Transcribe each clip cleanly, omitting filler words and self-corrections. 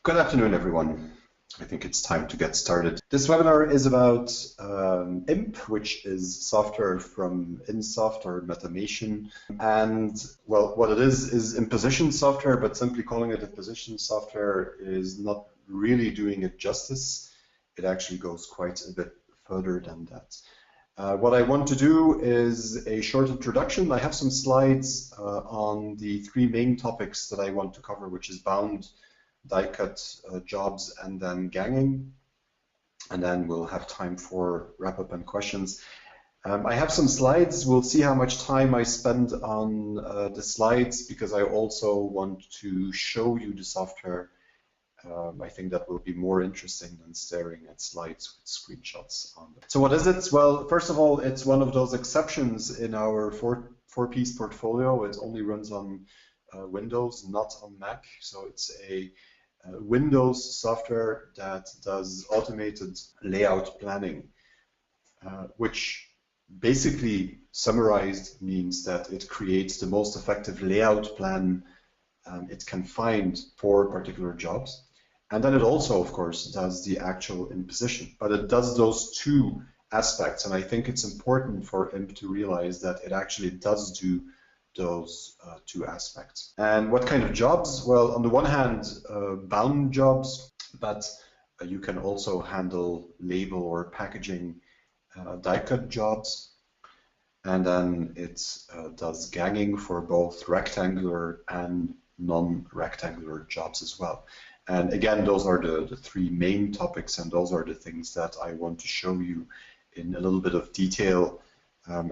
Good afternoon, everyone. I think it's time to get started. This webinar is about Imp, which is software from InSoft or Metamation. And, well, what it is imposition software, but simply calling it imposition software is not really doing it justice. It actually goes quite a bit further than that. What I want to do is a short introduction. I have some slides on the three main topics that I want to cover, which is bound, Diecut, jobs, and then gagging. And then we'll have time for wrap-up and questions. I have some slides. We'll see how much time I spend on the slides, because I also want to show you the software. I think that will be more interesting than staring at slides with screenshots on them. So what is it? Well, first of all, it's one of those exceptions in our four-piece portfolio. It only runs on Windows, not on Mac. So it's a Windows software that does automated layout planning, which basically summarized means that it creates the most effective layout plan it can find for particular jobs. And then it also, of course, does the actual imposition. But it does those two aspects, and I think it's important for Imp to realize that it actually does do those two aspects. And what kind of jobs? Well, on the one hand, bound jobs, but you can also handle label or packaging die-cut jobs. And then it does gagging for both rectangular and non-rectangular jobs as well. And again, those are the three main topics, and those are the things that I want to show you in a little bit of detail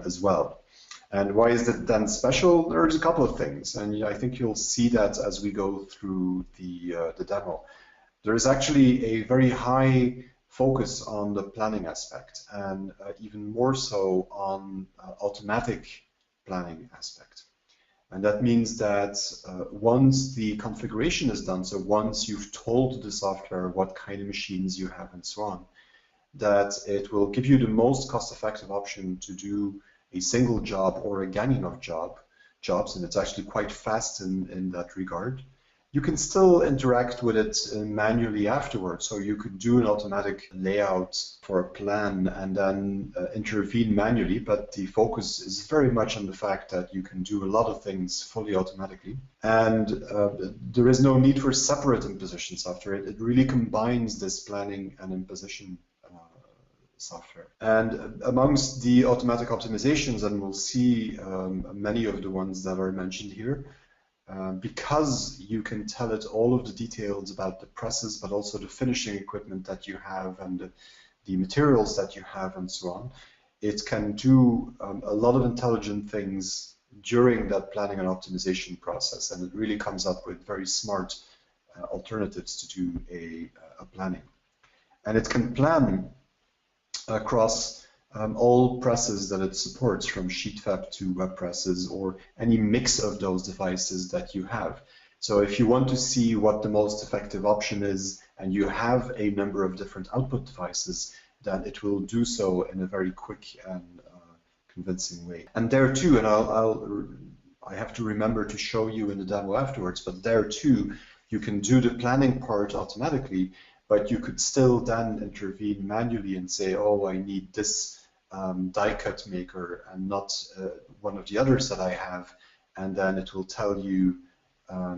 as well. And why is it then special? There's a couple of things, and I think you'll see that as we go through the demo. There is actually a very high focus on the planning aspect, and even more so on automatic planning aspect. And that means that once the configuration is done, so once you've told the software what kind of machines you have and so on, that it will give you the most cost-effective option to do a single job or a gagging of jobs, and it's actually quite fast in that regard. You can still interact with it manually afterwards, so you could do an automatic layout for a plan and then intervene manually, but the focus is very much on the fact that you can do a lot of things fully automatically. And there is no need for separate imposition software. It really combines this planning and imposition software. And amongst the automatic optimizations, and we'll see many of the ones that are mentioned here, because you can tell it all of the details about the presses, but also the finishing equipment that you have and the materials that you have and so on, it can do a lot of intelligent things during that planning and optimization process, and it really comes up with very smart alternatives to do a planning. And it can plan across all presses that it supports, from sheet fab to web presses, or any mix of those devices that you have. So if you want to see what the most effective option is, and you have a number of different output devices, then it will do so in a very quick and convincing way. And there too, and I have to remember to show you in the demo afterwards, but there too, you can do the planning part automatically, but you could still then intervene manually and say, oh, I need this die-cut maker and not one of the others that I have, and then it will tell you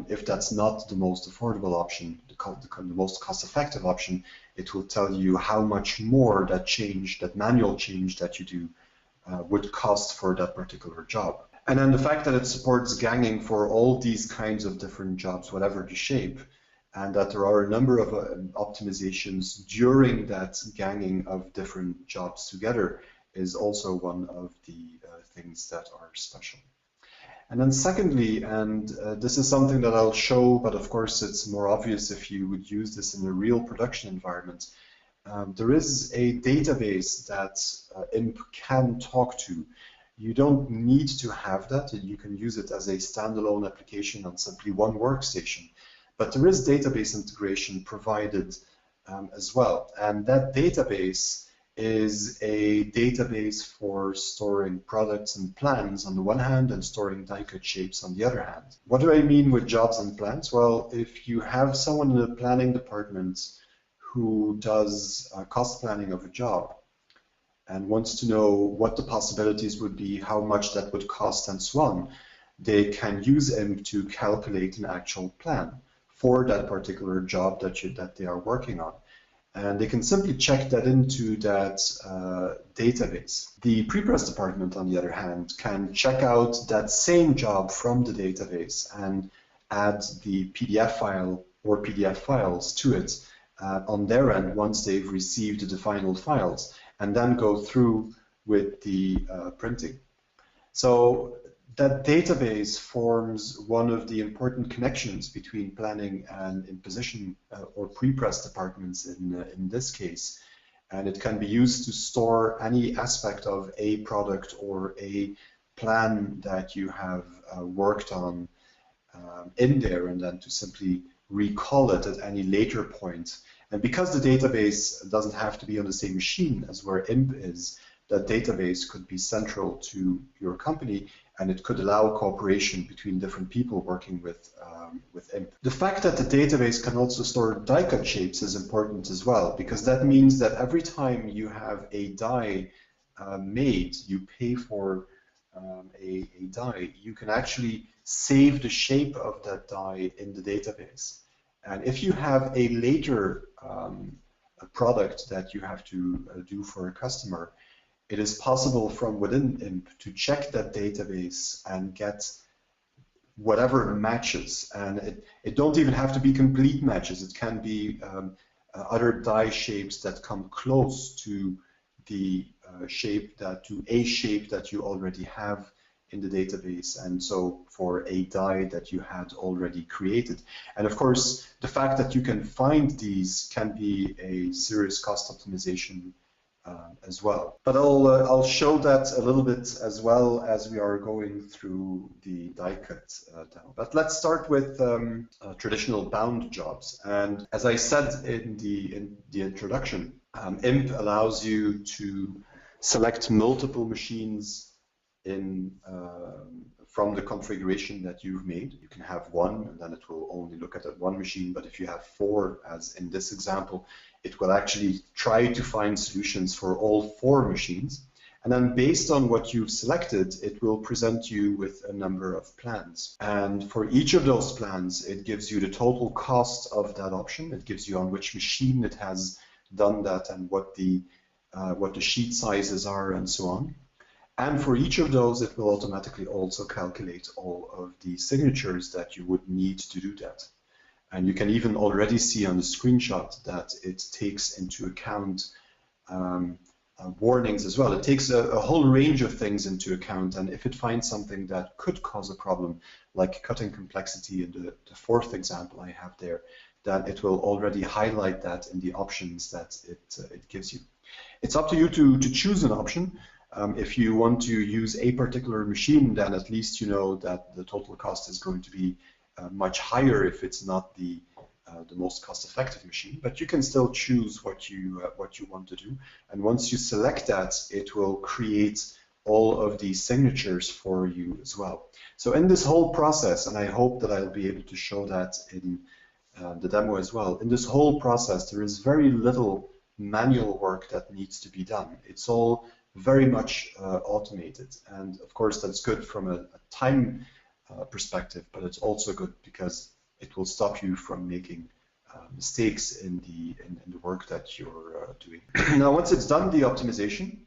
if that's not the most affordable option, the most cost-effective option, it will tell you how much more that change, that manual change that you do would cost for that particular job. And then the fact that it supports gagging for all these kinds of different jobs, whatever the shape, and that there are a number of optimizations during that gagging of different jobs together is also one of the things that are special. And then secondly, and this is something that I'll show, but of course it's more obvious if you would use this in a real production environment, there is a database that Imp can talk to. You don't need to have that, and you can use it as a standalone application on simply one workstation. But there is database integration provided as well, and that database is a database for storing products and plans on the one hand and storing die-cut shapes on the other hand. What do I mean with jobs and plans? Well, if you have someone in the planning department who does cost planning of a job and wants to know what the possibilities would be, how much that would cost, and so on, they can use IMP to calculate an actual plan for that particular job that they are working on. And they can simply check that into that database. The prepress department, on the other hand, can check out that same job from the database and add the PDF file or PDF files to it on their end once they've received the final files, and then go through with the printing. So that database forms one of the important connections between planning and imposition or prepress departments in this case. And it can be used to store any aspect of a product or a plan that you have worked on in there, and then to simply recall it at any later point. And because the database doesn't have to be on the same machine as where IMP is, that database could be central to your company, and it could allow cooperation between different people working with IMP. The fact that the database can also store die-cut shapes is important as well, because that means that every time you have a die made, you pay for a die, you can actually save the shape of that die in the database. And if you have a later a product that you have to do for a customer, it is possible from within IMP to check that database and get whatever matches. And it don't even have to be complete matches. It can be other die shapes that come close to the shape that you already have in the database, and so for a die that you had already created. And of course, the fact that you can find these can be a serious cost optimization as well. But I'll show that a little bit as well as we are going through the die-cut demo. But let's start with traditional bound jobs. And as I said in the introduction, IMP allows you to select multiple machines from the configuration that you've made. You can have one, and then it will only look at that one machine. But if you have four, as in this example, it will actually try to find solutions for all four machines. And then based on what you've selected, it will present you with a number of plans. And for each of those plans, it gives you the total cost of that option. It gives you on which machine it has done that and what the sheet sizes are and so on. And for each of those, it will automatically also calculate all of the signatures that you would need to do that. And you can even already see on the screenshot that it takes into account warnings as well. It takes a whole range of things into account, and if it finds something that could cause a problem, like cutting complexity in the fourth example I have there, then it will already highlight that in the options that it gives you. It's up to you to choose an option. If you want to use a particular machine, then at least you know that the total cost is going to be much higher if it's not the most cost-effective machine. But you can still choose what you want to do. And once you select that, it will create all of these signatures for you as well. So in this whole process, and I hope that I'll be able to show that in the demo as well, in this whole process, there is very little manual work that needs to be done. It's all very much automated, and of course that's good from a time perspective, but it's also good because it will stop you from making mistakes in the work that you're doing. Now, once it's done the optimization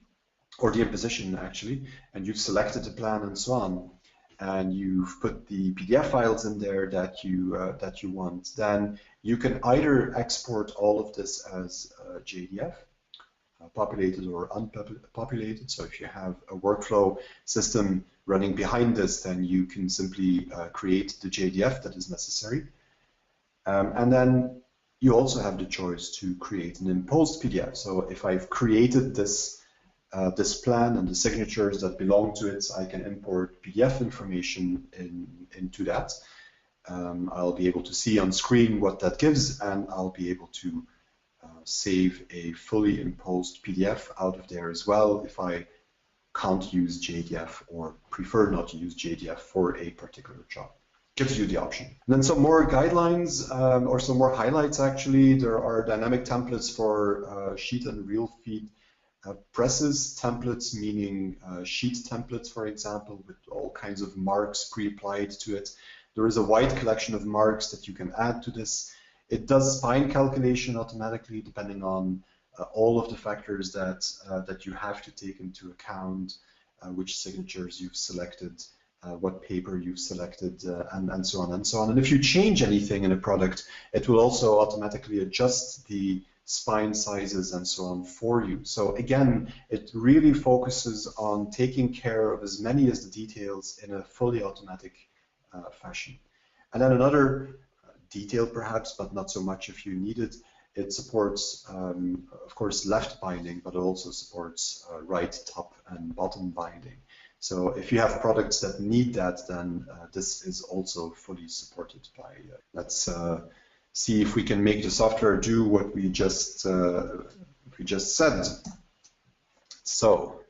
or the imposition actually, and you've selected the plan and so on, and you've put the PDF files in there that you want, then you can either export all of this as JDF, populated or unpopulated. So if you have a workflow system running behind this, then you can simply create the JDF that is necessary. And then you also have the choice to create an imposed PDF. So if I've created this plan and the signatures that belong to it, I can import PDF information into that. I'll be able to see on screen what that gives, and I'll be able to save a fully imposed PDF out of there as well if I can't use JDF or prefer not to use JDF for a particular job. Gives you the option. And then some more guidelines or some more highlights actually. There are dynamic templates for sheet and reel feed presses, templates meaning sheet templates, for example, with all kinds of marks pre-applied to it. There is a wide collection of marks that you can add to this. It does spine calculation automatically depending on all of the factors that you have to take into account, which signatures you've selected, what paper you've selected, and so on and so on. And if you change anything in a product, it will also automatically adjust the spine sizes and so on for you. So again, it really focuses on taking care of as many as the details in a fully automatic fashion. And then another detail perhaps, but not so much if you need it, it supports, of course, left binding, but it also supports right, top, and bottom binding. So if you have products that need that, then this is also fully supported by. Let's see if we can make the software do what we just said. So,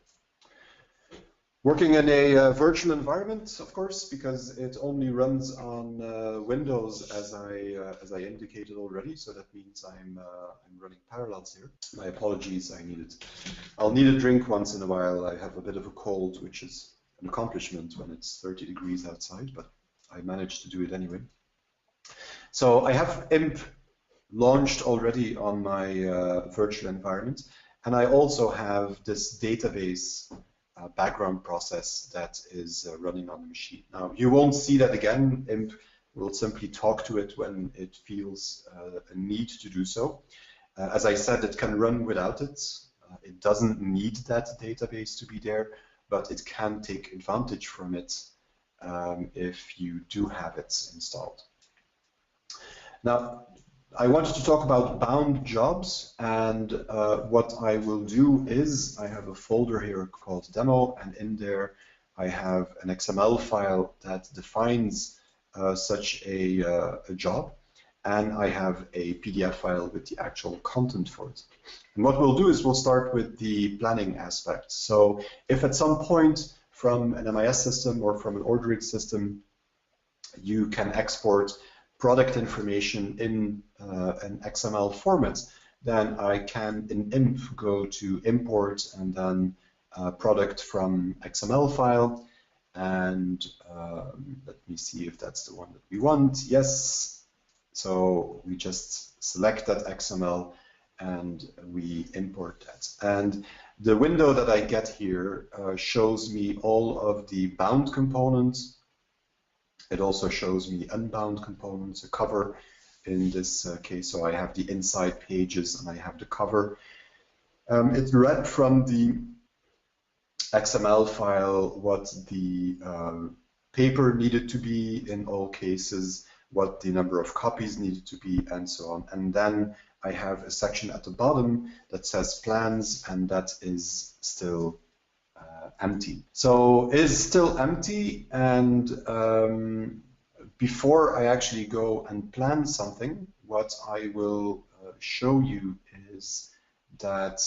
working in a virtual environment, of course, because it only runs on Windows, as I indicated already. So that means I'm running parallels here. My apologies. I'll need a drink once in a while. I have a bit of a cold, which is an accomplishment when it's 30 degrees outside, but I managed to do it anyway. So I have Imp launched already on my virtual environment, and I also have this database background process that is running on the machine. Now, you won't see that again. Imp will simply talk to it when it feels a need to do so. As I said, it can run without it. It doesn't need that database to be there, but it can take advantage from it if you do have it installed. Now, I wanted to talk about bound jobs, and what I will do is I have a folder here called demo, and in there I have an XML file that defines such a job, and I have a PDF file with the actual content for it. And what we'll do is we'll start with the planning aspect. So if at some point from an MIS system or from an ordering system you can export product information in an XML format, then I can in Imp go to import and then product from XML file, and let me see if that's the one that we want. Yes, so we just select that XML and we import that. And the window that I get here shows me all of the bound components. It also shows me unbound components, a cover in this case. So I have the inside pages and I have the cover. It read from the XML file what the paper needed to be in all cases, what the number of copies needed to be, and so on. And then I have a section at the bottom that says plans, and that is still empty. So it is still empty, and before I actually go and plan something, what I will show you is that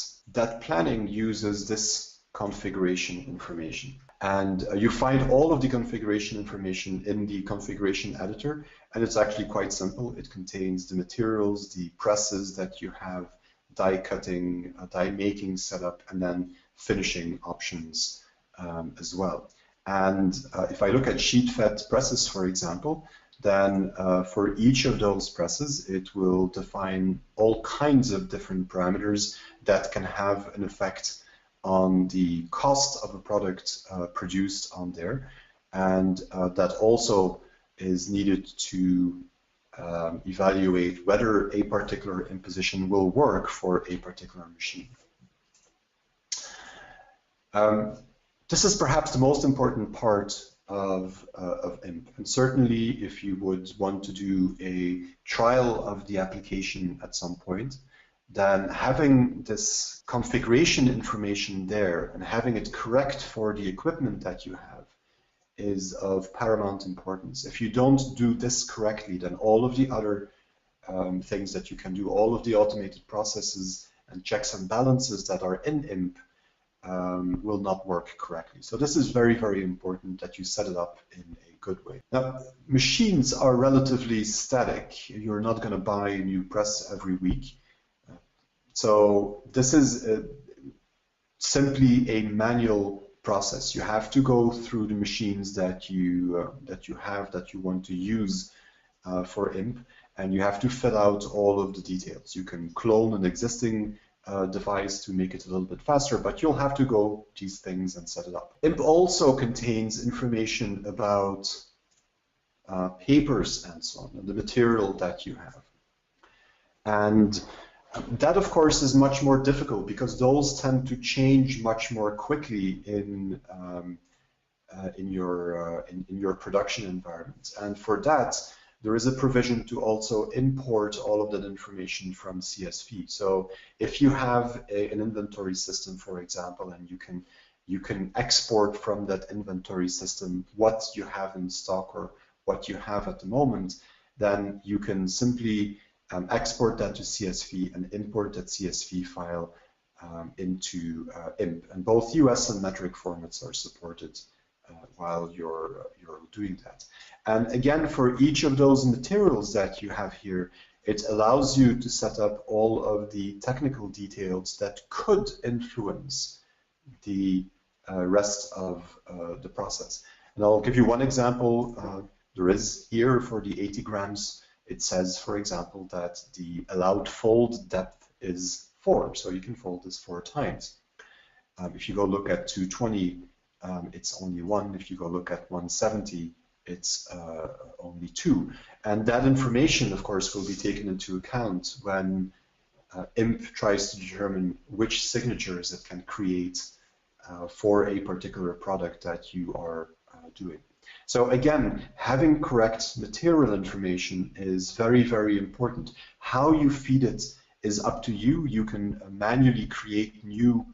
planning uses this configuration information. And you find all of the configuration information in the configuration editor, and it's actually quite simple. It contains the materials, the presses that you have, die cutting, die making setup, and then finishing options as well. And if I look at sheet-fed presses, for example, then for each of those presses, it will define all kinds of different parameters that can have an effect on the cost of a product produced on there, and that also is needed to evaluate whether a particular imposition will work for a particular machine. This is perhaps the most important part of Imp, and certainly if you would want to do a trial of the application at some point, then having this configuration information there and having it correct for the equipment that you have is of paramount importance. If you don't do this correctly, then all of the other things that you can do, all of the automated processes and checks and balances that are in IMP will not work correctly. So this is very, very important that you set it up in a good way. Now, machines are relatively static. You're not going to buy a new press every week. So this is simply a manual process. You have to go through the machines that you want to use for IMP, and you have to fill out all of the details. You can clone an existing device to make it a little bit faster, but you'll have to go these things and set it up. IMP also contains information about papers and so on, and the material that you have. And that, of course, is much more difficult because those tend to change much more quickly in your production environment. And for that, there is a provision to also import all of that information from CSV. So if you have an inventory system, for example, and you can export from that inventory system what you have in stock or what you have at the moment, then you can simply export that to CSV and import that CSV file into IMP. And both US and metric formats are supported while you're doing that. And again, for each of those materials that you have here, it allows you to set up all of the technical details that could influence the rest of the process. And I'll give you one example. There is here for the 80 grams, it says, for example, that the allowed fold depth is 4, so you can fold this 4 times. If you go look at 220, it's only 1. If you go look at 170, it's only 2. And that information, of course, will be taken into account when IMP tries to determine which signatures it can create for a particular product that you are doing. So again, having correct material information is very, very important. How you feed it is up to you. You can manually create new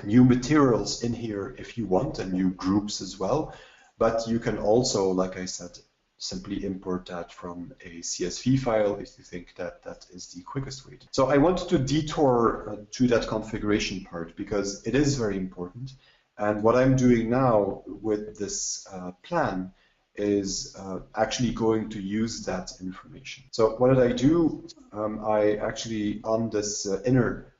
materials in here if you want, and new groups as well. But you can also, like I said, simply import that from a CSV file if you think that that is the quickest way. So I wanted to detour to that configuration part because it is very important. And what I'm doing now with this plan is actually going to use that information. So what did I do? I actually, on this inner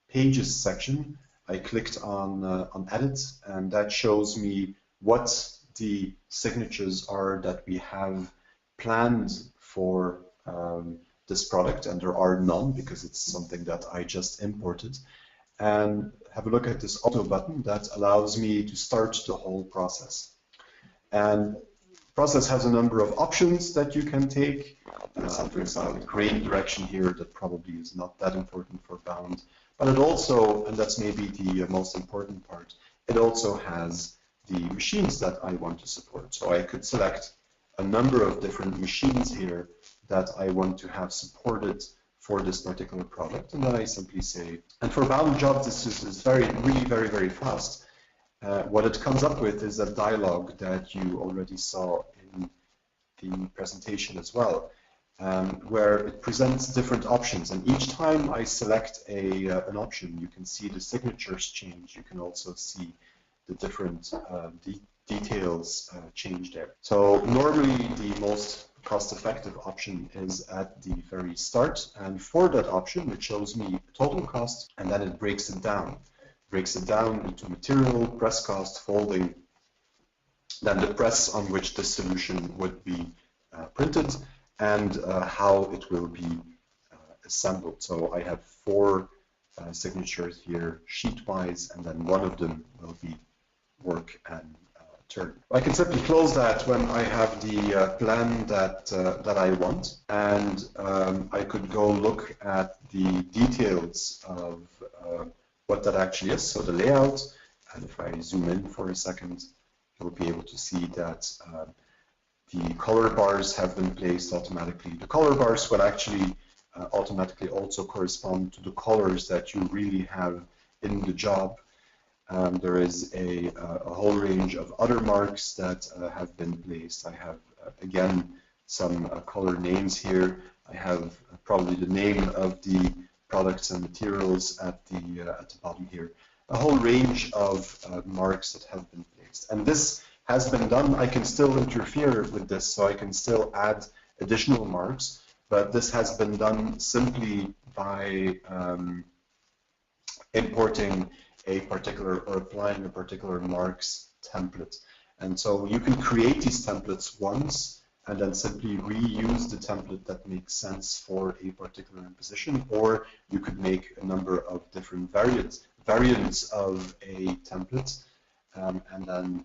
pages section, I clicked on Edit, and that shows me what the signatures are that we have planned for this product, and there are none because it's something that I just imported. And have a look at this auto button that allows me to start the whole process. And the process has a number of options that you can take. For example, the grain direction here, that probably is not that important for bound. But it also, and that's maybe the most important part, it also has the machines that I want to support. So I could select a number of different machines here that I want to have supported for this particular product, and then I simply say, and for bound jobs, this is really very, very fast. What it comes up with is a dialog that you already saw in the presentation as well, where it presents different options, and each time I select an option, you can see the signatures change. You can also see the different details change there. So normally the most cost-effective option is at the very start, and for that option it shows me total cost, and then it breaks it down. Into material, press cost, folding, then the press on which the solution would be printed, and how it will be assembled. So I have 4 signatures here sheet-wise, and then one of them will be work and turn. I can simply close that when I have the plan that I want, and I could go look at the details of what that actually is, so the layout, and if I zoom in for a second, you'll be able to see that the color bars have been placed automatically. The color bars will actually automatically also correspond to the colors that you really have in the job. There is a whole range of other marks that have been placed. I have, again, some color names here. I have probably the name of the products and materials at the bottom here. A whole range of marks that have been placed. And this has been done. I can still interfere with this, so I can still add additional marks, but this has been done simply by importing a particular or applying a particular marks template. And so you can create these templates once and then simply reuse the template that makes sense for a particular imposition, or you could make a number of different variants of a template, and then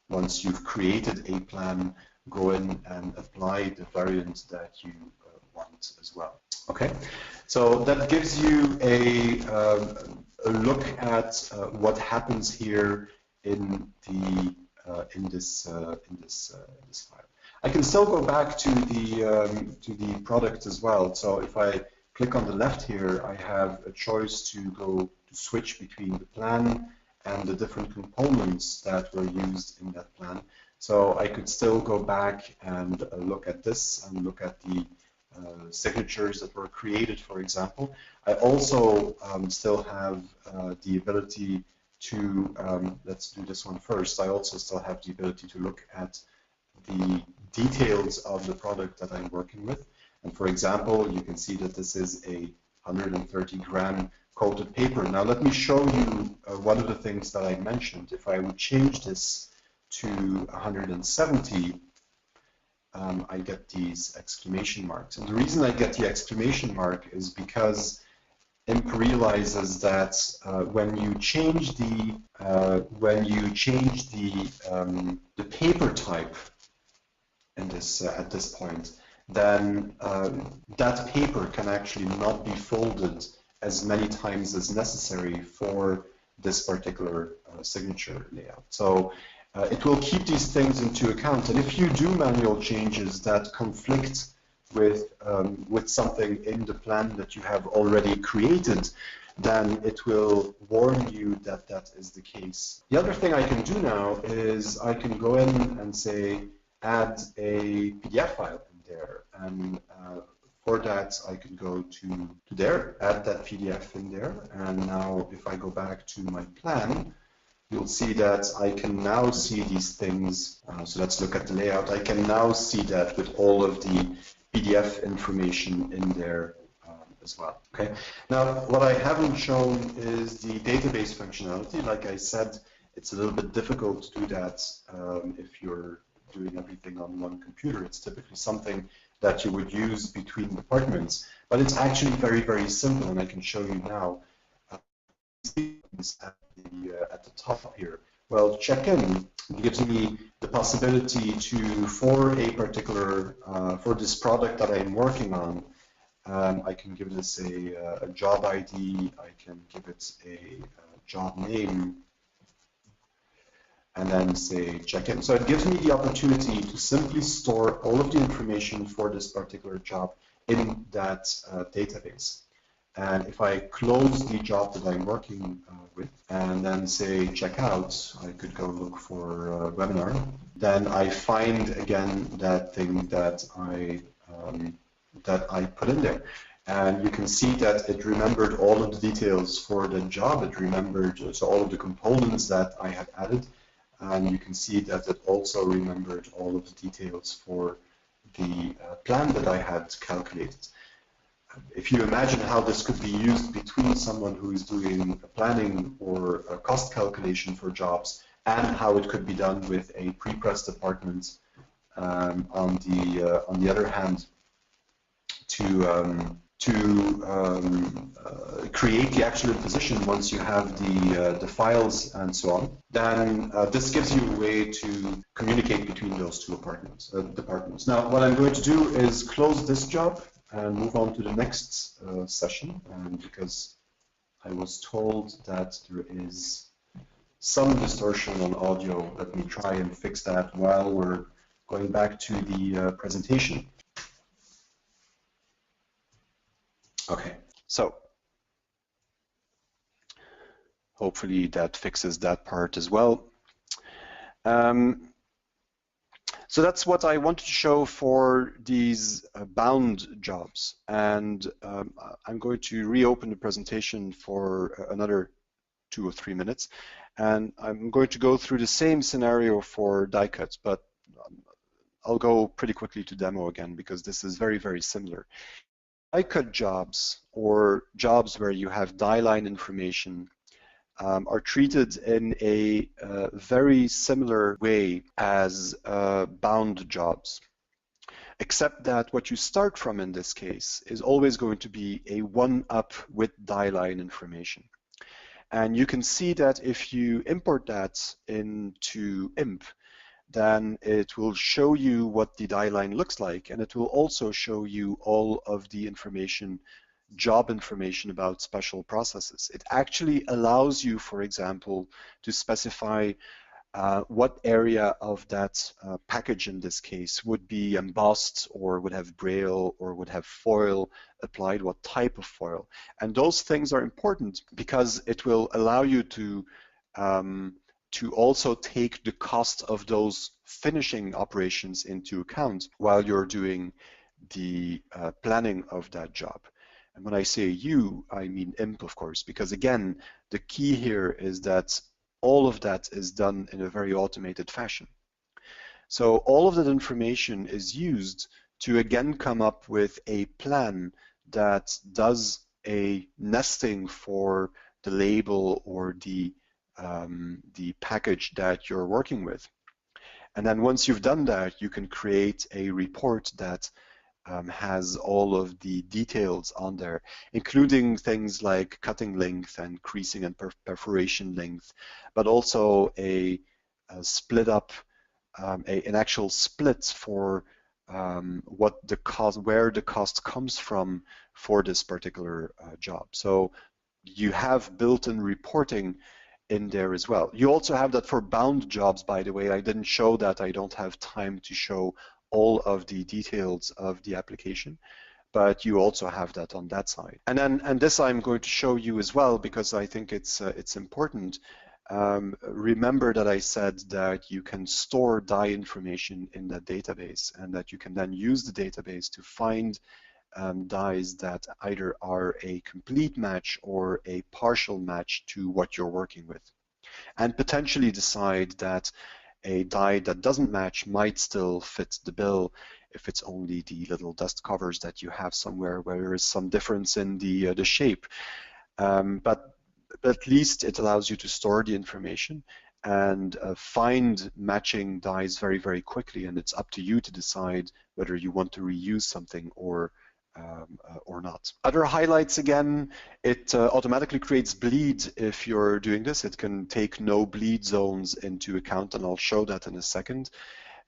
once you've created a plan, go in and apply the variant that you want as well. Okay, so that gives you a look at what happens here in the in this file. I can still go back to the product as well. So if I click on the left here, I have a choice to switch between the plan and the different components that were used in that plan. So I could still go back and look at this and look at the signatures that were created, for example. I also still have the ability to, let's do this one first, I also still have the ability to look at the details of the product that I'm working with. And for example, you can see that this is a 130-gram coated paper. Now let me show you one of the things that I mentioned. If I would change this to 170, I get these exclamation marks. And the reason I get the exclamation mark is because Imp realizes that when you change the paper type in this at this point, then that paper can actually not be folded as many times as necessary for this particular signature layout. So it will keep these things into account, and if you do manual changes that conflict with something in the plan that you have already created, then it will warn you that that is the case. The other thing I can do now is I can go in and say add a PDF file in there, and for that I can go to there, add that PDF in there, and now if I go back to my plan, you'll see that I can now see these things. So let's look at the layout. I can now see that with all of the PDF information in there as well. Okay. Now, what I haven't shown is the database functionality. Like I said, it's a little bit difficult to do that if you're doing everything on one computer. It's typically something that you would use between departments, but it's actually very, very simple, and I can show you now. At the top here. Well, check-in gives me the possibility to, for a particular, for this product that I'm working on, I can give this a job ID, I can give it a job name, and then say check-in. So it gives me the opportunity to simply store all of the information for this particular job in that database. And if I close the job that I'm working with and then say check out, I could go look for a webinar. Then I find again that thing that I put in there. And you can see that it remembered all of the details for the job. It remembered so all of the components that I had added. And you can see that it also remembered all of the details for the plan that I had calculated. If you imagine how this could be used between someone who is doing planning or a cost calculation for jobs, and how it could be done with a pre-press department, on the other hand, to create the actual position once you have the files and so on, then this gives you a way to communicate between those two departments. Now, what I'm going to do is close this job and move on to the next session, because I was told that there is some distortion on audio. Let me try and fix that while we're going back to the presentation. Okay, so hopefully that fixes that part as well. So that's what I wanted to show for these bound jobs. And I'm going to reopen the presentation for another 2 or 3 minutes. And I'm going to go through the same scenario for Diecut, but I'll go pretty quickly to demo again because this is very, very similar. Die-cut jobs, or jobs where you have die line information, are treated in a very similar way as bound jobs, except that what you start from in this case is always going to be a one-up with die line information. And you can see that if you import that into IMP, then it will show you what the die line looks like, and it will also show you all of the information, job information about special processes. It actually allows you, for example, to specify what area of that package in this case would be embossed or would have braille or would have foil applied, what type of foil. And those things are important because it will allow you to also take the cost of those finishing operations into account while you're doing the planning of that job. And when I say you, I mean IMP, of course, because again, the key here is that all of that is done in a very automated fashion. So all of that information is used to again come up with a plan that does a nesting for the label or the package that you're working with. And then once you've done that, you can create a report that has all of the details on there, including things like cutting length and creasing and perforation length, but also a split up, an actual split for what the cost, where the cost comes from for this particular job. So you have built-in reporting in there as well. You also have that for bound jobs, by the way. I didn't show that. I don't have time to show all of the details of the application, but you also have that on that side. And this I'm going to show you as well because I think it's important. Remember that I said that you can store die information in that database and that you can then use the database to find dies that either are a complete match or a partial match to what you're working with, and potentially decide that a die that doesn't match might still fit the bill if it's only the little dust covers that you have somewhere where there is some difference in the shape. But at least it allows you to store the information and find matching dies very, very quickly, and it's up to you to decide whether you want to reuse something or not. Other highlights, again, it automatically creates bleed if you're doing this. It can take no bleed zones into account, and I'll show that in a second.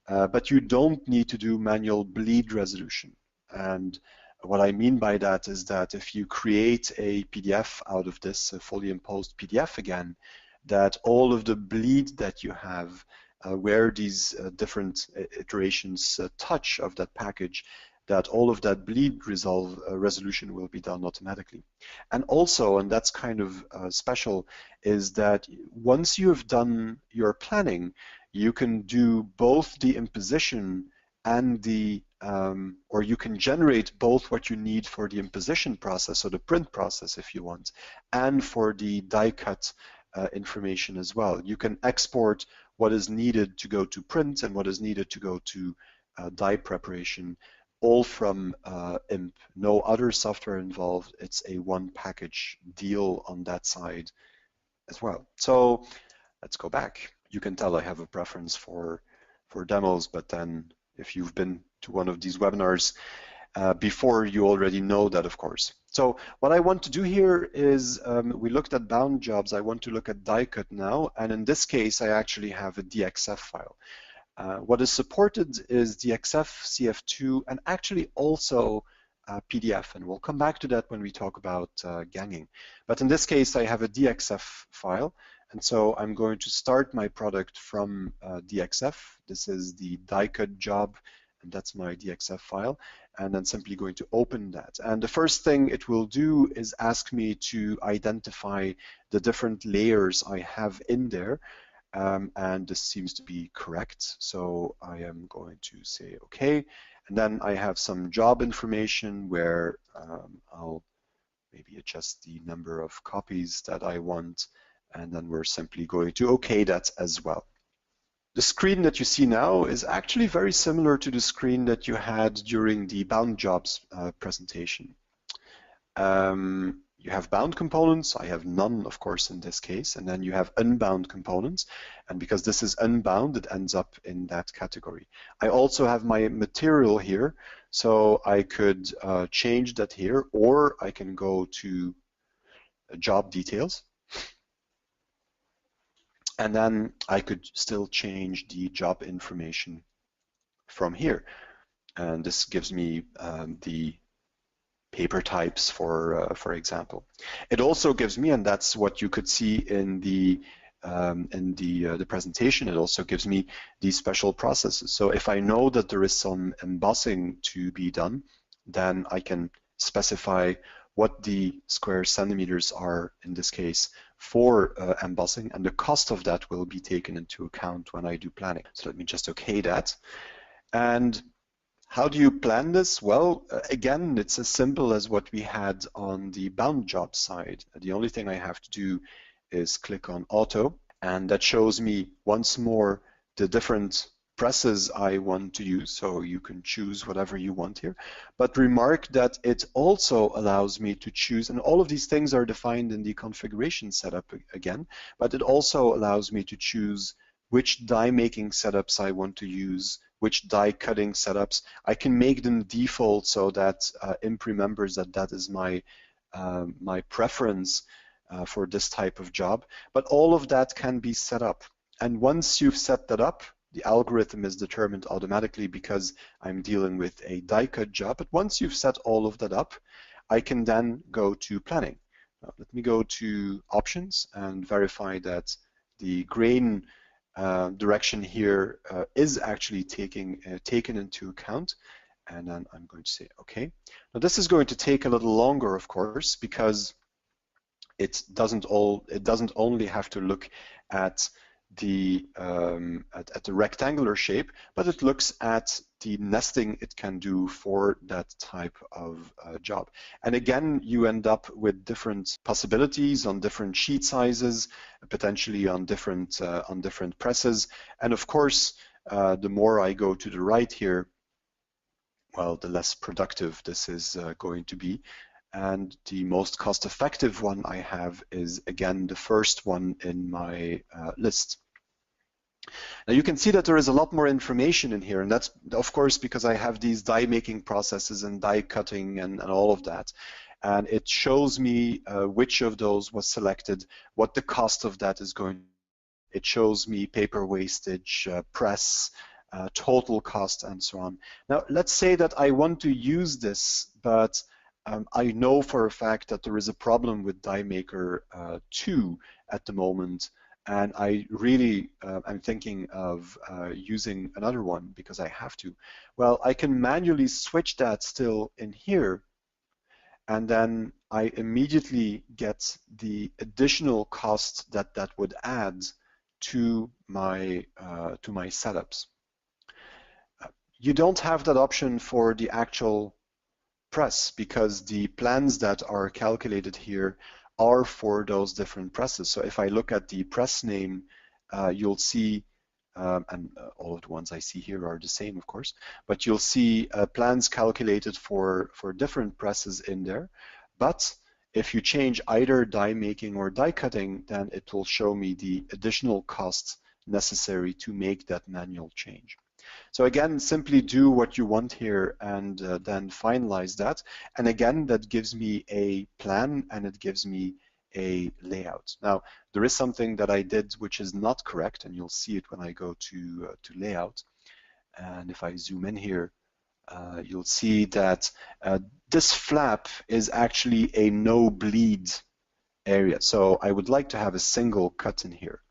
But you don't need to do manual bleed resolution. And what I mean by that is that if you create a PDF out of this, a fully imposed PDF again, that all of the bleed that you have, where these different iterations touch of that package, that all of that bleed resolution will be done automatically. And also, and that's kind of special, is that once you have done your planning, you can do both the imposition and the, or you can generate both what you need for the imposition process, or the print process if you want, and for the die cut information as well. You can export what is needed to go to print and what is needed to go to die preparation, all from IMP. No other software involved. It's a one package deal on that side as well. So let's go back. You can tell I have a preference for demos, but then if you've been to one of these webinars before, you already know that, of course. So what I want to do here is, we looked at bound jobs. I want to look at Diecut now, and in this case, I actually have a DXF file. What is supported is DXF, CF2, and actually also PDF, and we'll come back to that when we talk about gagging. But in this case, I have a DXF file, and so I'm going to start my product from DXF. This is the Diecut job, and that's my DXF file, and then simply going to open that. And the first thing it will do is ask me to identify the different layers I have in there. and this seems to be correct. So I am going to say OK. And then I have some job information where I'll maybe adjust the number of copies that I want, and then we're simply going to OK that as well. The screen that you see now is actually very similar to the screen that you had during the bound jobs presentation. You have bound components. I have none, of course, in this case. And then you have unbound components. And because this is unbound, it ends up in that category. I also have my material here. So I could change that here, or I can go to job details. And then I could still change the job information from here. And this gives me the paper types, for example. It also gives me, and that's what you could see in the presentation, it also gives me these special processes. So if I know that there is some embossing to be done, then I can specify what the square centimeters are in this case for embossing, and the cost of that will be taken into account when I do planning. So let me just OK that. And how do you plan this? Well, again, it's as simple as what we had on the bound job side. The only thing I have to do is click on Auto, and that shows me once more the different presses I want to use. So you can choose whatever you want here. But remark that it also allows me to choose, and all of these things are defined in the configuration setup again, but it also allows me to choose which die making setups I want to use, which die cutting setups. I can make them default so that Imp remembers that that is my preference for this type of job. But all of that can be set up. And once you've set that up, the algorithm is determined automatically because I'm dealing with a die cut job. But once you've set all of that up, I can then go to planning. Now, let me go to options and verify that the grain direction here is actually taken into account, and then I'm going to say OK. Now this is going to take a little longer, of course, because it doesn't only have to look at the rectangular shape, but it looks at the nesting it can do for that type of job. And again, you end up with different possibilities on different sheet sizes, potentially on different presses. And of course, the more I go to the right here, well, the less productive this is going to be. And the most cost-effective one I have is, again, the first one in my list. Now you can see that there is a lot more information in here, and that's, of course, because I have these die-making processes and die cutting and all of that. And it shows me which of those was selected, what the cost of that is going to be. It shows me paper wastage, press, total cost, and so on. Now, let's say that I want to use this, but I know for a fact that there is a problem with Die Maker 2 at the moment, and I really am thinking of using another one because I have to. Well, I can manually switch that still in here, and then I immediately get the additional cost that that would add to my setups. You don't have that option for the actual press because the plans that are calculated here are for those different presses. So if I look at the press name, you'll see, and all of the ones I see here are the same, of course, but you'll see plans calculated for different presses in there. But if you change either die making or die cutting, then it will show me the additional costs necessary to make that manual change. So again, simply do what you want here and then finalize that. And again, that gives me a plan and it gives me a layout. Now, there is something that I did which is not correct, and you'll see it when I go to layout. And if I zoom in here, you'll see that this flap is actually a no bleed area. So I would like to have a single cut in here.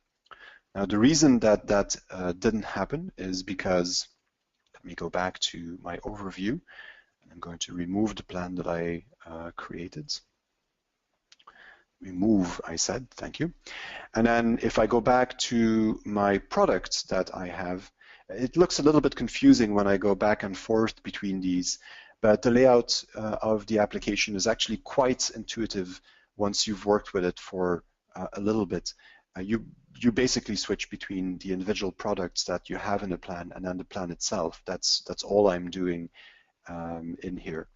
Now, the reason that that didn't happen is because, let me go back to my overview, and I'm going to remove the plan that I created. remove, I said, thank you. And then if I go back to my product that I have, it looks a little bit confusing when I go back and forth between these, but the layout of the application is actually quite intuitive once you've worked with it for a little bit. You basically switch between the individual products that you have in the plan and then the plan itself. That's all I'm doing in here.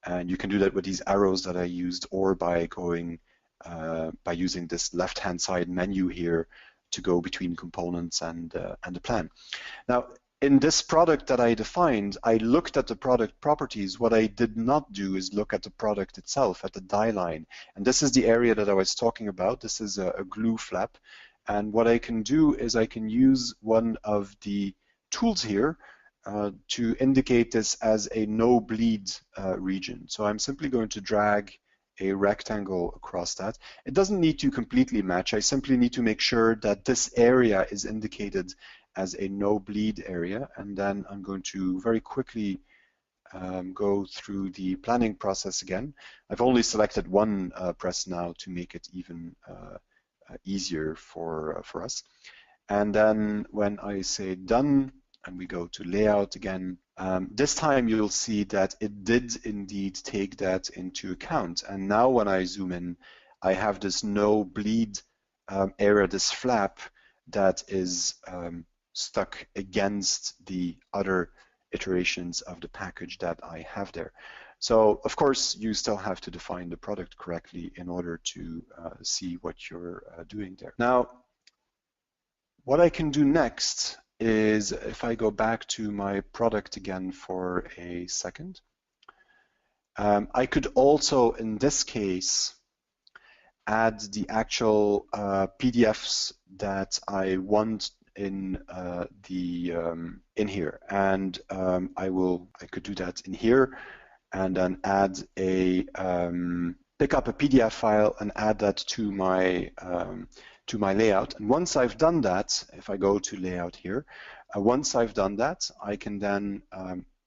And you can do that with these arrows that I used, or by going by using this left-hand side menu here to go between components and the plan. Now, in this product that I defined, I looked at the product properties. What I did not do is look at the product itself, at the die line. And this is the area that I was talking about. This is a glue flap. And what I can do is I can use one of the tools here to indicate this as a no bleed region. So I'm simply going to drag a rectangle across that. It doesn't need to completely match. I simply need to make sure that this area is indicated as a no bleed area. And then I'm going to very quickly go through the planning process again. I've only selected one press now to make it even easier for us. And then when I say done, and we go to layout again, this time you'll see that it did indeed take that into account. And now when I zoom in, I have this no bleed area, this flap that is stuck against the other iterations of the package that I have there. So of course you still have to define the product correctly in order to see what you're doing there. Now, what I can do next is, if I go back to my product again for a second, I could also, in this case, add the actual PDFs that I want in in here, and I could do that in here, and then add a pick up a PDF file and add that to my layout. And once I've done that, if I go to layout here, once I've done that, I can then,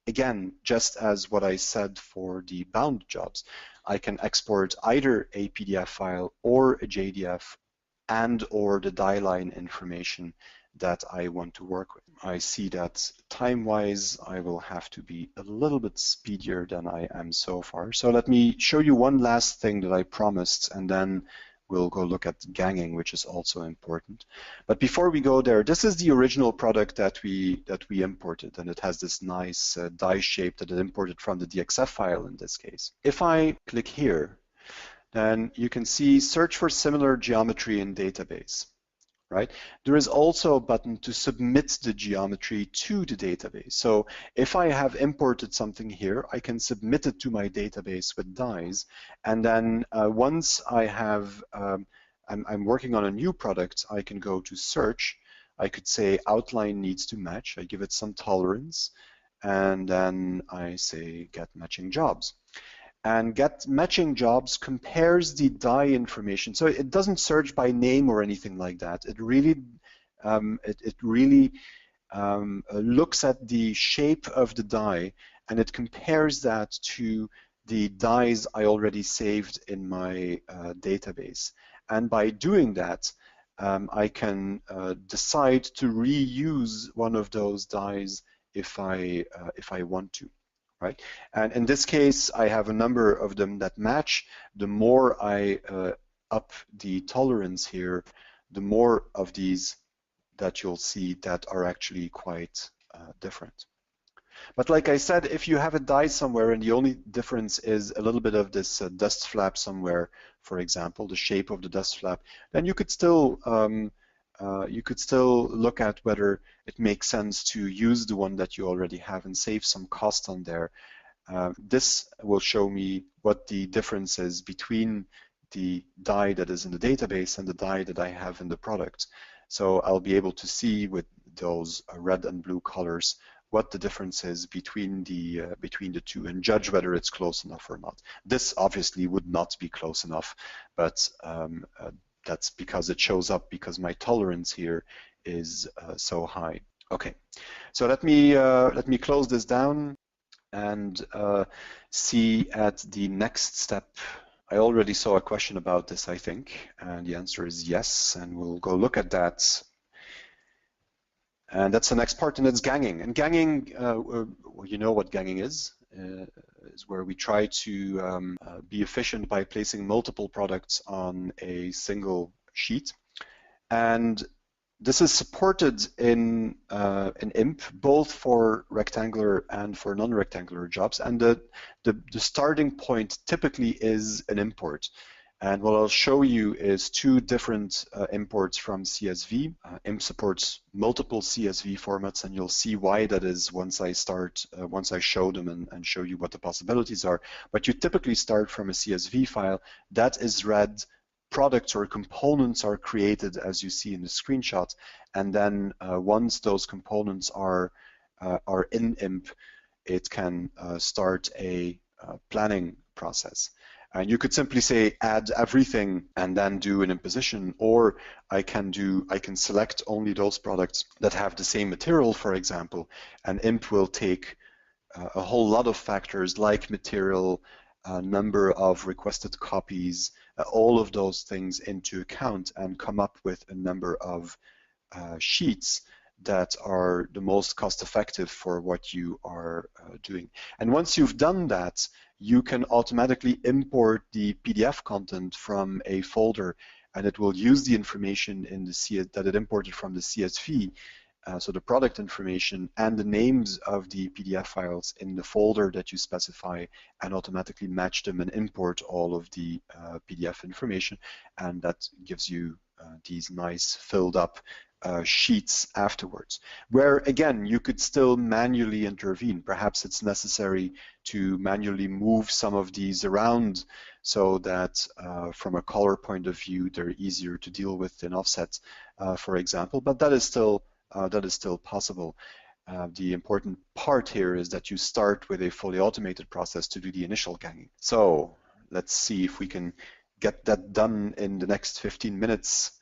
again, just as what I said for the bound jobs, I can export either a PDF file or a JDF and or the die line information that I want to work with. I see that time-wise, I will have to be a little bit speedier than I am so far. So let me show you one last thing that I promised, and then we'll go look at gagging, which is also important. But before we go there, this is the original product that we imported, and it has this nice die shape that it imported from the DXF file in this case. If I click here, then you can see search for similar geometry in database. Right? There is also a button to submit the geometry to the database. So if I have imported something here, I can submit it to my database with dies. And then once I have, I'm working on a new product, I can go to search. I could say outline needs to match. I give it some tolerance. And then I say get matching jobs. And get matching jobs compares the die information. So it doesn't search by name or anything like that. It really, looks at the shape of the die, and it compares that to the dies I already saved in my database. And by doing that, I can decide to reuse one of those dies if I want to. Right? And in this case, I have a number of them that match. The more I up the tolerance here, the more of these that you'll see that are actually quite different. But like I said, if you have a die somewhere and the only difference is a little bit of this dust flap somewhere, for example, the shape of the dust flap, then you could still look at whether it makes sense to use the one that you already have and save some cost on there. This will show me what the difference is between the die that is in the database and the die that I have in the product. So I'll be able to see with those red and blue colors what the difference is between the two and judge whether it's close enough or not. This obviously would not be close enough, but that's because it shows up because my tolerance here is so high. Okay, so let me close this down and see at the next step I already saw a question about this, I think, and the answer is yes, and we'll go look at that. And that's the next part, and it's gagging. And gagging, well, you know what gagging is where we try to be efficient by placing multiple products on a single sheet. And this is supported in IMP, both for rectangular and for non-rectangular jobs. And the starting point typically is an import. And what I'll show you is two different imports from CSV. IMP supports multiple CSV formats, and you'll see why that is once I show them and show you what the possibilities are. But you typically start from a CSV file that is read. Products or components are created as you see in the screenshot, and then once those components are in IMP, it can start a planning process. And you could simply say add everything and then do an imposition, or I can select only those products that have the same material, for example, and IMP will take a whole lot of factors like material, number of requested copies, all of those things into account and come up with a number of sheets that are the most cost effective for what you are doing. And once you've done that, you can automatically import the PDF content from a folder, and it will use the information in the that it imported from the CSV, so the product information and the names of the PDF files in the folder that you specify, and automatically match them and import all of the PDF information, and that gives you these nice filled up sheets afterwards, where again you could still manually intervene. Perhaps it's necessary to manually move some of these around so that from a color point of view they're easier to deal with in offset, for example, but that is still possible. The important part here is that you start with a fully automated process to do the initial gagging. So let's see if we can get that done in the next 15 minutes.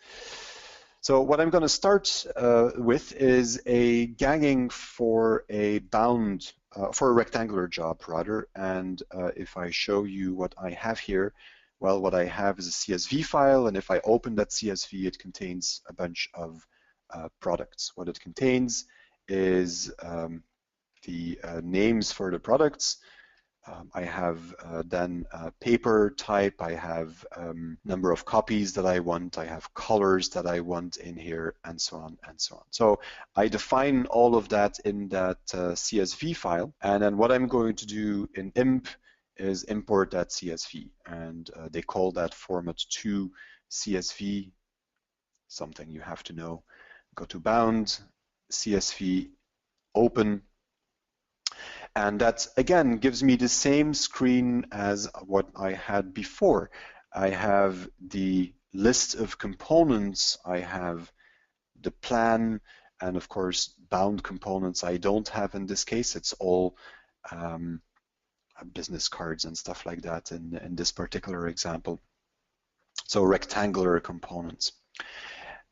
So what I'm going to start with is a gagging for a bound, for a rectangular job rather. And if I show you what I have here, well, what I have is a CSV file, and if I open that CSV, it contains a bunch of products. What it contains is the names for the products. I have then paper type, I have number of copies that I want, I have colors that I want in here, and so on and so on. So I define all of that in that CSV file, and then what I'm going to do in IMP is import that CSV, and they call that format 2 CSV, something you have to know. Go to bound, CSV, open, and that again gives me the same screen as what I had before. I have the list of components, I have the plan, and of course bound components I don't have in this case. It's all business cards and stuff like that in this particular example. So rectangular components.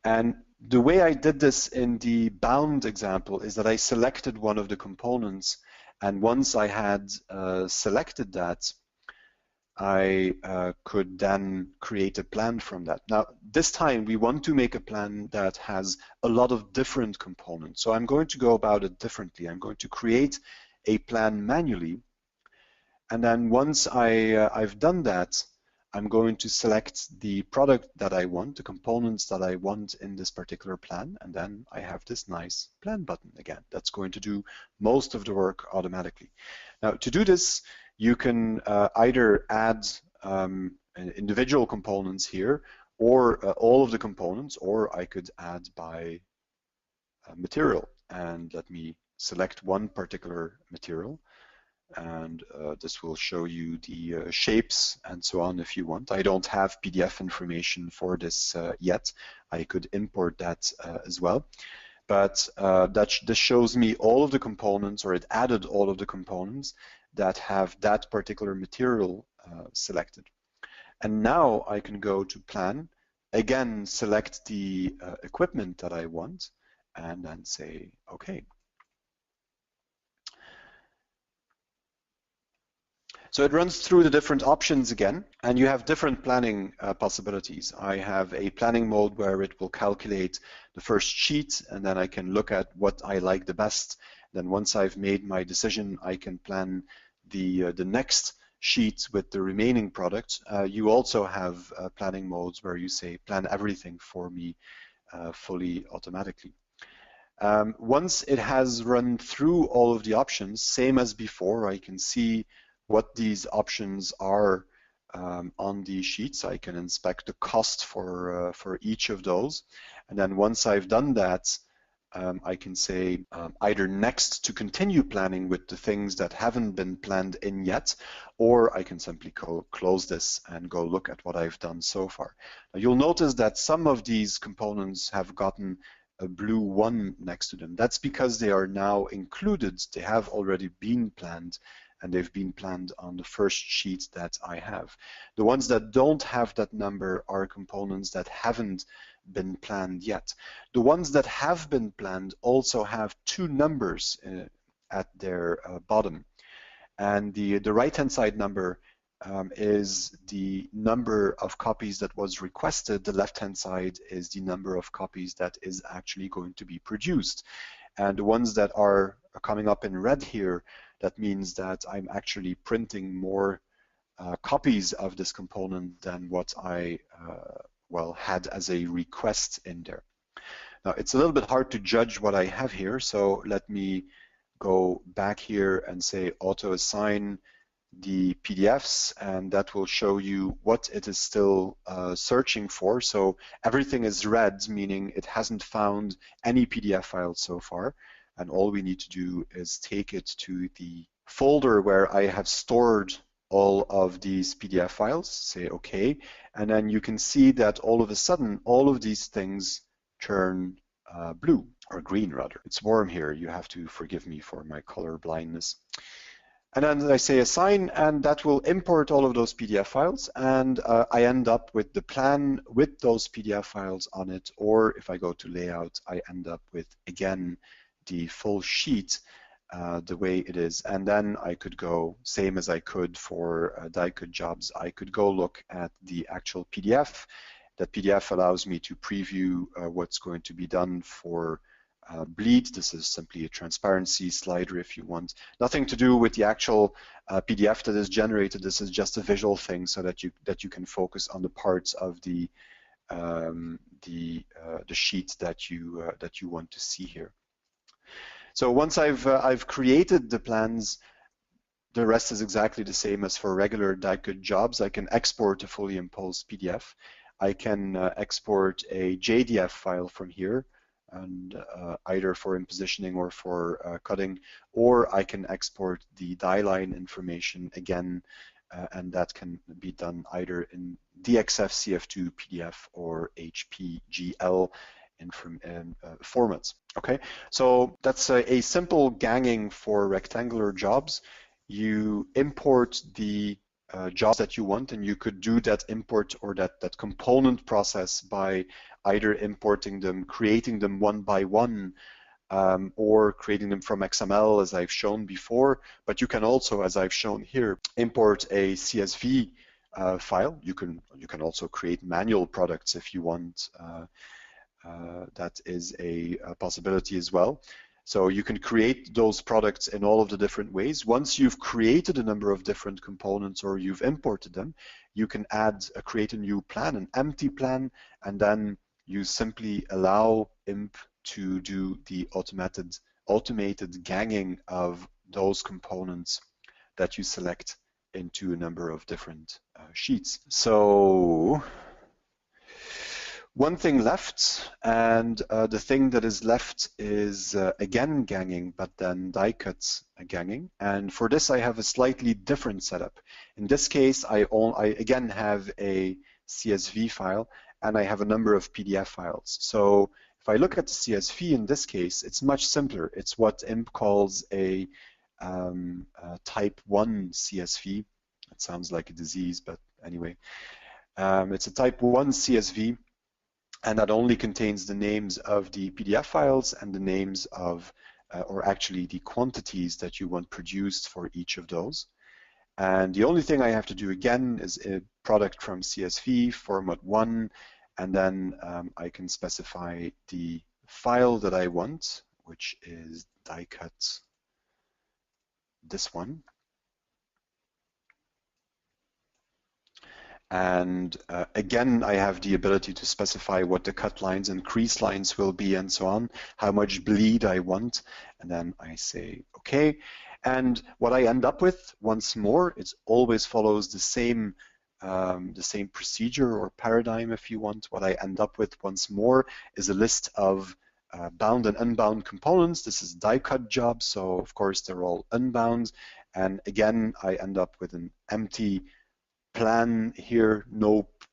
And the way I did this in the bound example is that I selected one of the components, and once I had selected that, I could then create a plan from that. Now, this time we want to make a plan that has a lot of different components. So I'm going to go about it differently. I'm going to create a plan manually, and then once I've done that, I'm going to select the product that I want, the components that I want in this particular plan, and then I have this nice plan button again. That's going to do most of the work automatically. Now, to do this, you can either add individual components here, or all of the components, or I could add by material. And let me select one particular material, and this will show you the shapes and so on if you want. I don't have PDF information for this yet. I could import that as well. But this shows me all of the components, or it added all of the components that have that particular material selected. And now I can go to plan, again select the equipment that I want, and then say OK. So it runs through the different options again, and you have different planning possibilities. I have a planning mode where it will calculate the first sheet, and then I can look at what I like the best. Then once I've made my decision, I can plan the next sheet with the remaining product. You also have planning modes where you say plan everything for me fully automatically. Once it has run through all of the options, same as before, I can see what these options are on the sheets. I can inspect the cost for each of those. And then once I've done that, I can say either next to continue planning with the things that haven't been planned in yet, or I can simply close this and go look at what I've done so far. Now, you'll notice that some of these components have gotten a blue 1 next to them. That's because they are now included. They have already been planned, and they've been planned on the first sheet that I have. The ones that don't have that number are components that haven't been planned yet. The ones that have been planned also have 2 numbers at their bottom. And the right-hand side number is the number of copies that was requested. The left-hand side is the number of copies that is actually going to be produced. And the ones that are coming up in red here, that means that I'm actually printing more copies of this component than what I had as a request in there. Now, it's a little bit hard to judge what I have here, so let me go back here and say auto assign the PDFs, and that will show you what it is still searching for. So everything is red, meaning it hasn't found any PDF files so far, and all we need to do is take it to the folder where I have stored all of these PDF files, say OK, and then you can see that all of a sudden all of these things turn blue, or green rather. It's warm here, you have to forgive me for my color blindness. And then I say assign, and that will import all of those PDF files, and I end up with the plan with those PDF files on it, or if I go to layout, I end up with, again, the full sheet the way it is. And then I could go, same as I could for Diecut jobs, I could go look at the actual PDF. That PDF allows me to preview what's going to be done for bleed. This is simply a transparency slider if you want. Nothing to do with the actual PDF that is generated. This is just a visual thing so that you can focus on the parts of the sheet that you want to see here. So once I've created the plans, the rest is exactly the same as for regular Diecut jobs. I can export a fully imposed PDF. I can export a JDF file from here, and either for impositioning or for cutting, or I can export the die line information again, and that can be done either in DXF, CF2, PDF, or HPGL formats. Okay, so that's a simple gagging for rectangular jobs. You import the jobs that you want, and you could do that import or that component process by either importing them, creating them one by one, or creating them from XML as I've shown before. But you can also, as I've shown here, import a CSV file. You can also create manual products if you want. That is a possibility as well. So you can create those products in all of the different ways. Once you've created a number of different components or you've imported them, you can create a new plan, an empty plan, and then you simply allow Imp to do the automated gagging of those components that you select into a number of different sheets. So one thing left, and the thing that is left is again gagging, but then die-cut gagging. And for this, I have a slightly different setup. In this case, I again have a CSV file, and I have a number of PDF files. So if I look at the CSV in this case, it's much simpler. It's what Imp calls a type 1 CSV. It sounds like a disease, but anyway. It's a type 1 CSV. And that only contains the names of the PDF files and the names of, or actually the quantities that you want produced for each of those. And the only thing I have to do again is a product from CSV, format 1, and then I can specify the file that I want, which is Diecut, this one. And again, I have the ability to specify what the cut lines and crease lines will be and so on, how much bleed I want, and then I say OK. And what I end up with, once more, it always follows the same procedure or paradigm, if you want. What I end up with, once more, is a list of bound and unbound components. This is die-cut job, so of course they're all unbound. And again, I end up with an empty plan here,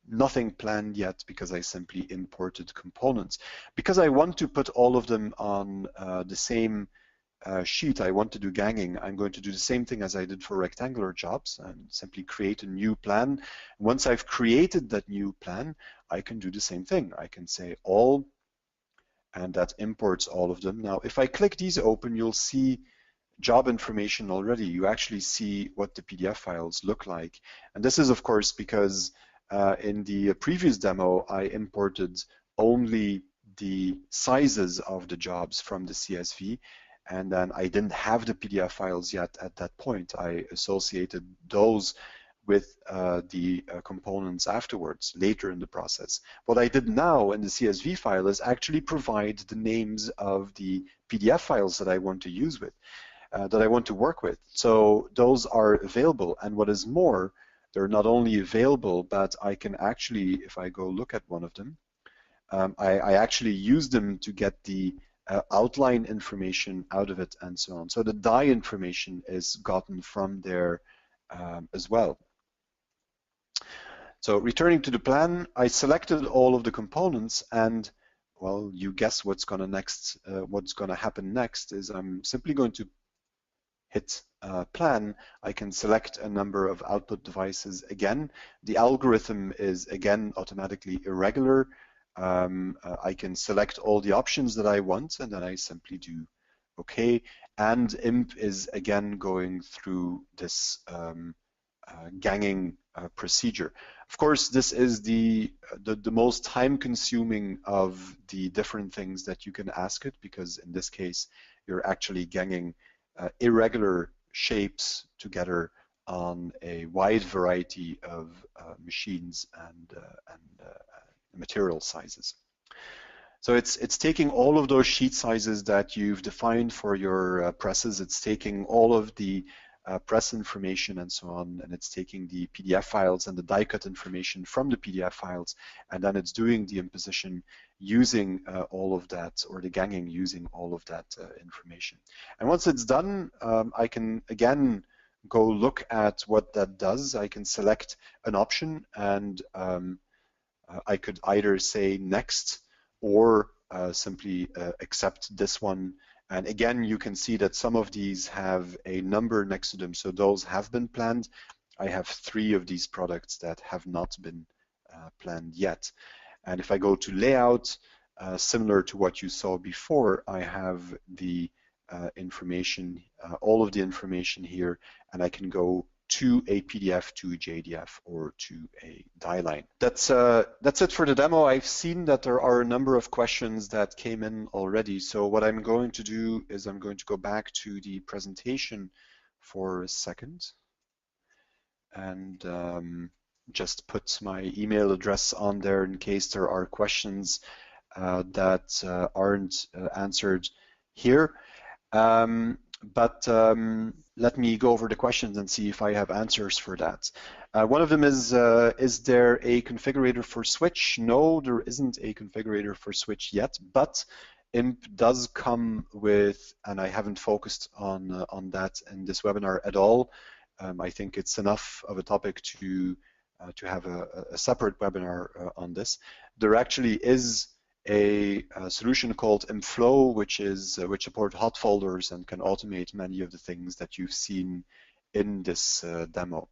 nothing planned yet because I simply imported components. Because I want to put all of them on the same sheet, I want to do gagging, I'm going to do the same thing as I did for rectangular jobs and simply create a new plan. Once I've created that new plan, I can do the same thing. I can say all, and that imports all of them. Now, if I click these open, you'll see job information already. You actually see what the PDF files look like. And this is, of course, because in the previous demo, I imported only the sizes of the jobs from the CSV, and then I didn't have the PDF files yet at that point. I associated those with the components afterwards, later in the process. What I did now in the CSV file is actually provide the names of the PDF files that I want to use with. That I want to work with. So those are available. And what is more, they're not only available, but I can actually, if I go look at one of them, I actually use them to get the outline information out of it and so on. So the die information is gotten from there as well. So returning to the plan, I selected all of the components, and well, you guess what's going to happen next is I'm simply going to hit plan. I can select a number of output devices again. The algorithm is again automatically irregular. I can select all the options that I want, and then I simply do OK. And Imp is again going through this gagging procedure. Of course, this is the most time-consuming of the different things that you can ask it, because in this case, you're actually gagging irregular shapes together on a wide variety of machines and material sizes. So it's taking all of those sheet sizes that you've defined for your presses. It's taking all of the press information and so on, and it's taking the PDF files and the die cut information from the PDF files, and then it's doing the imposition using all of that, or the gagging using all of that information. And once it's done, I can again go look at what that does. I can select an option, and I could either say next or simply accept this one. And again, you can see that some of these have a number next to them, so those have been planned. I have 3 of these products that have not been planned yet. And if I go to layout, similar to what you saw before, I have the information, all of the information here, and I can go to a PDF, to a JDF, or to a die line. That's it for the demo. I've seen that there are a number of questions that came in already. So what I'm going to do is I'm going to go back to the presentation for a second and just put my email address on there in case there are questions that aren't answered here. But let me go over the questions and see if I have answers for that. One of them is there a configurator for Switch? No, there isn't a configurator for Switch yet, but Imp does come with, and I haven't focused on that in this webinar at all. I think it's enough of a topic to have a separate webinar on this. There actually is a solution called ImpFlow, which support hot folders and can automate many of the things that you've seen in this demo.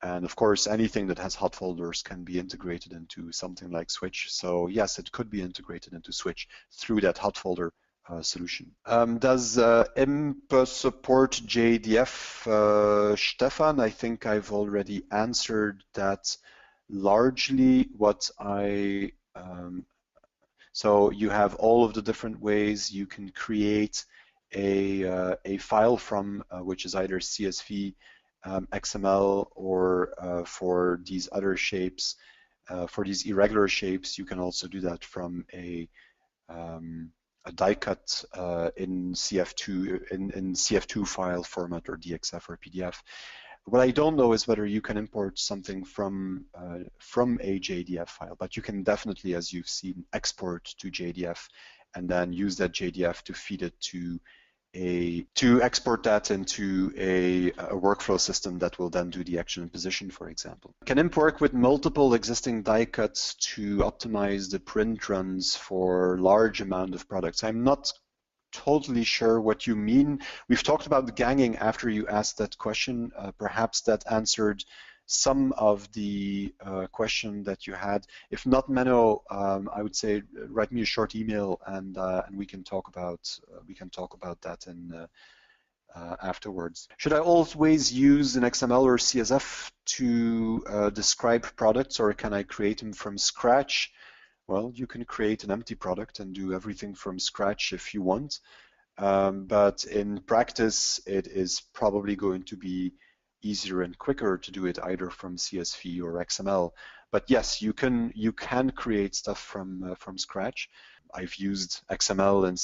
And of course, anything that has hot folders can be integrated into something like Switch. So yes, it could be integrated into Switch through that hot folder solution. Does Imp support JDF? Stefan, I think I've already answered that largely. So you have all of the different ways you can create a file from, which is either CSV, XML, or for these other shapes, for these irregular shapes, you can also do that from a Diecut in CF2 file format, or DXF or PDF. What I don't know is whether you can import something from a JDF file, but you can definitely, as you've seen, export to JDF and then use that JDF to feed it to export that into a workflow system that will then do the action and position, for example. Can Imp work with multiple existing die cuts to optimize the print runs for large amount of products? I'm not totally sure what you mean. We've talked about the gagging after you asked that question. Perhaps that answered some of the question that you had. If not, Menno, I would say write me a short email and we can talk about that afterwards. Should I always use an XML or CSV to describe products, or can I create them from scratch? Well, you can create an empty product and do everything from scratch if you want, but in practice, it is probably going to be easier and quicker to do it either from CSV or XML. But yes, you can create stuff from scratch. I've used XML and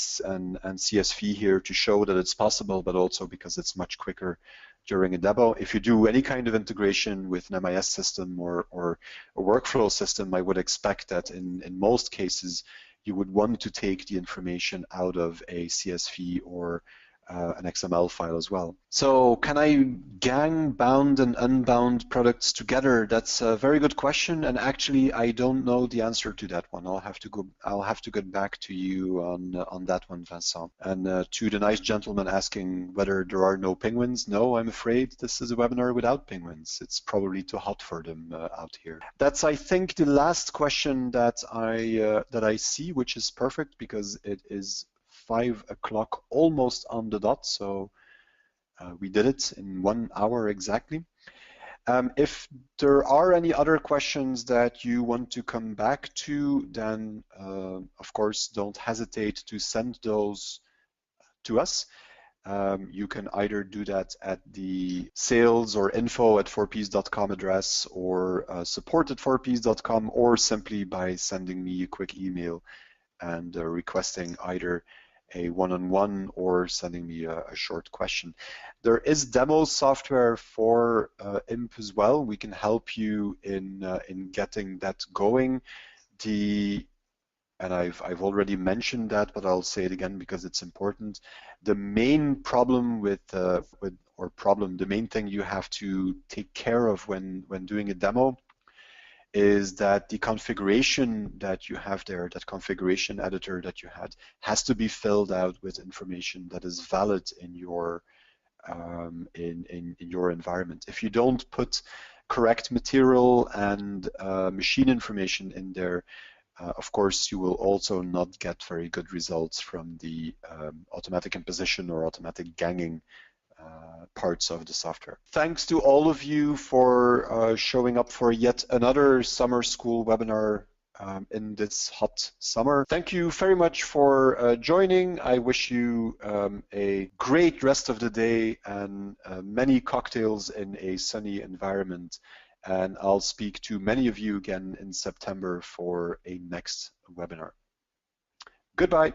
CSV here to show that it's possible, but also because it's much quicker during a demo. If you do any kind of integration with an MIS system or a workflow system, I would expect that in most cases you would want to take the information out of a CSV or an XML file as well. So can I gang bound and unbound products together? That's a very good question, and actually I don't know the answer to that one. I'll have to get back to you on that one, Vincent. And to the nice gentleman asking whether there are no penguins, no, I'm afraid this is a webinar without penguins. It's probably too hot for them out here. That's, I think, the last question that I see, which is perfect because it is 5 o'clock, almost on the dot, so we did it in 1 hour exactly. If there are any other questions that you want to come back to, then of course don't hesitate to send those to us. You can either do that at the sales or info@4ps.com address, or support@4ps.com, or simply by sending me a quick email and requesting either a one-on-one or sending me a short question. There is demo software for Imp as well. We can help you in getting that going. And I've already mentioned that, but I'll say it again because it's important. The main problem the main thing you have to take care of when doing a demo is that the configuration that you have there, that configuration editor that you had, has to be filled out with information that is valid in your in your environment. If you don't put correct material and machine information in there, of course, you will also not get very good results from the automatic imposition or automatic gagging parts of the software. Thanks to all of you for showing up for yet another summer school webinar in this hot summer. Thank you very much for joining. I wish you a great rest of the day and many cocktails in a sunny environment. And I'll speak to many of you again in September for a next webinar. Goodbye.